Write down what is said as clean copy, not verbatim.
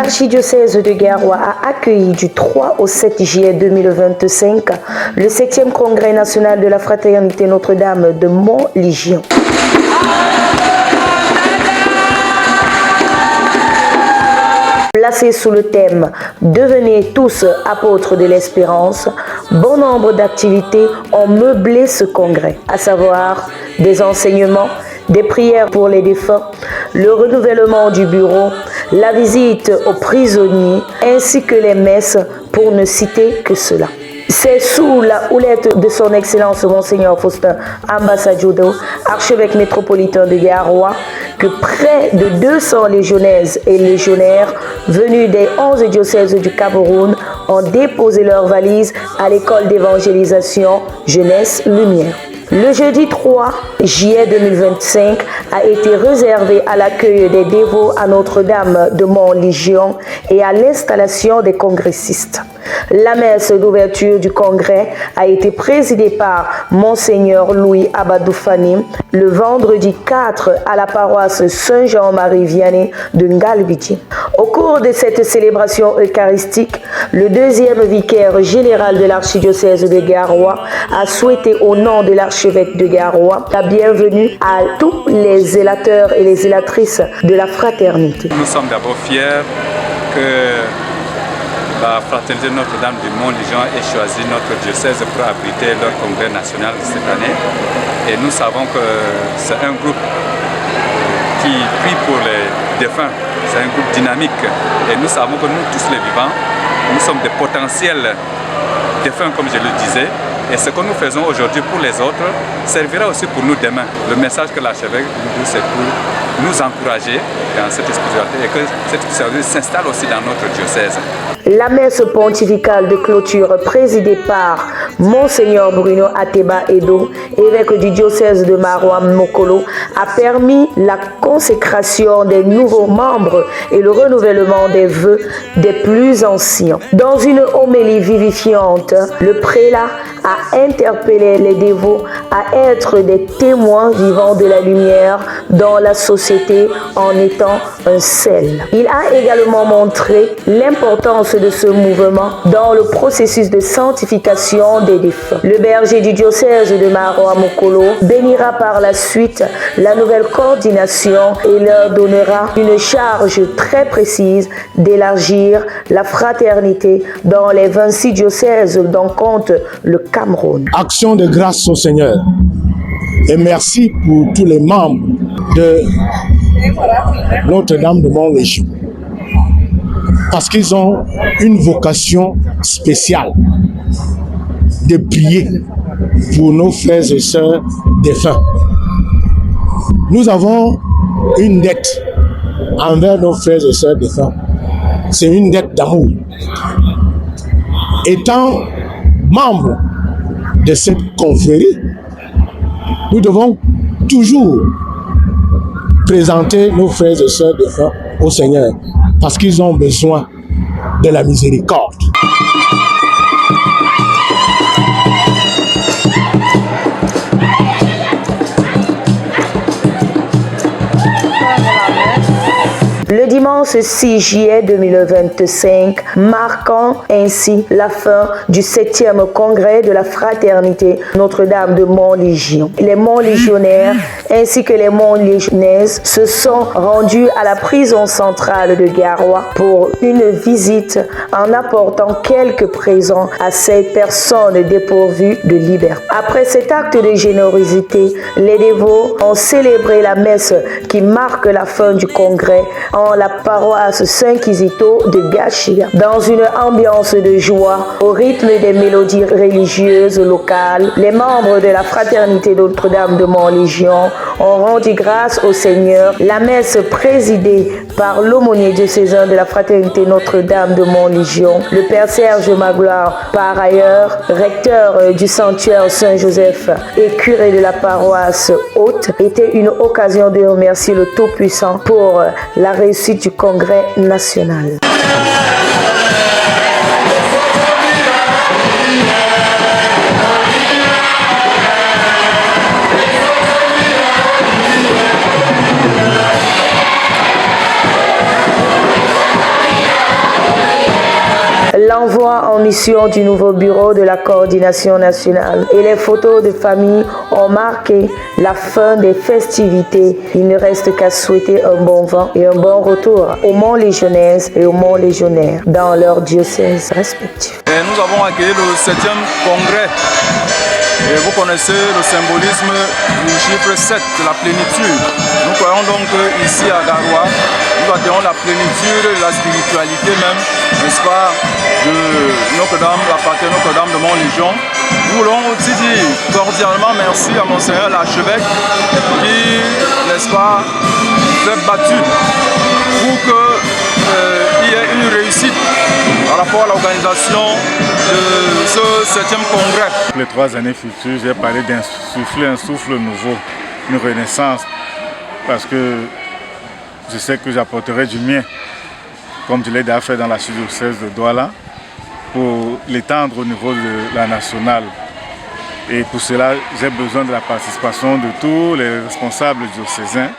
L'archidiocèse de Garoua a accueilli du 3 au 7 juillet 2025 le 7e congrès national de la fraternité Notre-Dame de Montlégion. Placé sous le thème « Devenez tous apôtres de l'espérance », bon nombre d'activités ont meublé ce congrès, à savoir des enseignements, des prières pour les défunts, le renouvellement du bureau, la visite aux prisonniers, ainsi que les messes, pour ne citer que cela. C'est sous la houlette de son Excellence Monseigneur Faustin Ambassadiodo, archevêque métropolitain de Garoua, que près de 200 légionnaires et légionnaires venus des 11 diocèses du Cameroun ont déposé leurs valises à l'école d'évangélisation Jeunesse Lumière. Le jeudi 3 juillet 2025 a été réservé à l'accueil des dévots à Notre-Dame de Montlégion et à l'installation des congressistes. La messe d'ouverture du congrès a été présidée par Monseigneur Louis Abadoufani le vendredi 4 à la paroisse Saint-Jean-Marie Vianney de Ngalbiti. Au cours de cette célébration eucharistique, le deuxième vicaire général de l'archidiocèse de Garoua a souhaité au nom de l'archevêque de Garoua la bienvenue à tous les zélateurs et les zélatrices de la fraternité. Nous sommes d'abord fiers que la fraternité Notre-Dame de Montlégion ait choisi notre diocèse pour abriter leur congrès national de cette année. Et nous savons que c'est un groupe qui prie pour les défunts. C'est un groupe dynamique. Et nous savons que nous, tous les vivants, nous sommes des potentiels défunts, comme je le disais. Et ce que nous faisons aujourd'hui pour les autres servira aussi pour nous demain. Le message que l'archevêque nous dit, c'est pour nous encourager dans cette spiritualité et que cette spiritualité s'installe aussi dans notre diocèse. La messe pontificale de clôture présidée par Monseigneur Bruno Ateba Edo, évêque du diocèse de Maroua Mokolo, a permis la consécration des nouveaux membres et le renouvellement des vœux des plus anciens. Dans une homélie vivifiante, le prélat a interpellé les dévots à être des témoins vivants de la lumière dans la société en étant un sel. Il a également montré l'importance de ce mouvement dans le processus de sanctification des défunts. Le berger du diocèse de Maroua Mokolo bénira par la suite la nouvelle coordination et leur donnera une charge très précise d'élargir la fraternité dans les 26 diocèses dont compte le Cameroun. Action de grâce au Seigneur et merci pour tous les membres de Notre-Dame de Montlégion parce qu'ils ont une vocation spéciale de prier pour nos frères et sœurs défunts. Nous avons une dette envers nos frères et sœurs défunts. C'est une dette d'amour. Étant membre de cette confrérie, nous devons toujours présenter nos frères et sœurs défunts au Seigneur parce qu'ils ont besoin de la miséricorde. Le dimanche 6 juillet 2025, marquant ainsi la fin du 7e congrès de la fraternité Notre-Dame de Montlégion. Les Montlégionnaires ainsi que les Montlégionnaises se sont rendus à la prison centrale de Garoua pour une visite en apportant quelques présents à ces personnes dépourvues de liberté. Après cet acte de générosité, les dévots ont célébré la messe qui marque la fin du congrès en la paroisse Saint-Kizito de Gachia. Dans une ambiance de joie, au rythme des mélodies religieuses locales, les membres de la fraternité Notre-Dame de Montlégion ont rendu grâce au Seigneur. La messe présidée par l'aumônier diocésain de la fraternité Notre-Dame de Montlégion, le Père Serge Magloire, par ailleurs recteur du sanctuaire Saint-Joseph et curé de la paroisse Haute, était une occasion de remercier le Tout-Puissant pour la réussite du congrès national. l'envoi en mission du nouveau bureau de la coordination nationale et les photos de famille ont marqué la fin des festivités. Il ne reste qu'à souhaiter un bon vent et un bon retour aux Mont-Légionnaires et aux Mont-Légionnaires dans leurs diocèses respectifs. Et nous avons accueilli le 7e congrès. Et vous connaissez le symbolisme du chiffre 7, la plénitude. Nous croyons donc ici à Garoua, nous accueillons la plénitude de la spiritualité même, n'est-ce pas, de Notre-Dame, la patrie Notre-Dame de Mont-Légion. Nous voulons aussi dire cordialement merci à Monseigneur l'archevêque qui, n'est-ce pas, s'est battu pour qu'il y ait une réussite par rapport à l'organisation de ce 7e congrès. Pour les 3 années futures, j'ai parlé d'insuffler un souffle nouveau, une renaissance, parce que je sais que j'apporterai du mien, comme je l'ai déjà fait dans la diocèse de Douala, pour l'étendre au niveau de la nationale. Et pour cela, j'ai besoin de la participation de tous les responsables diocésains.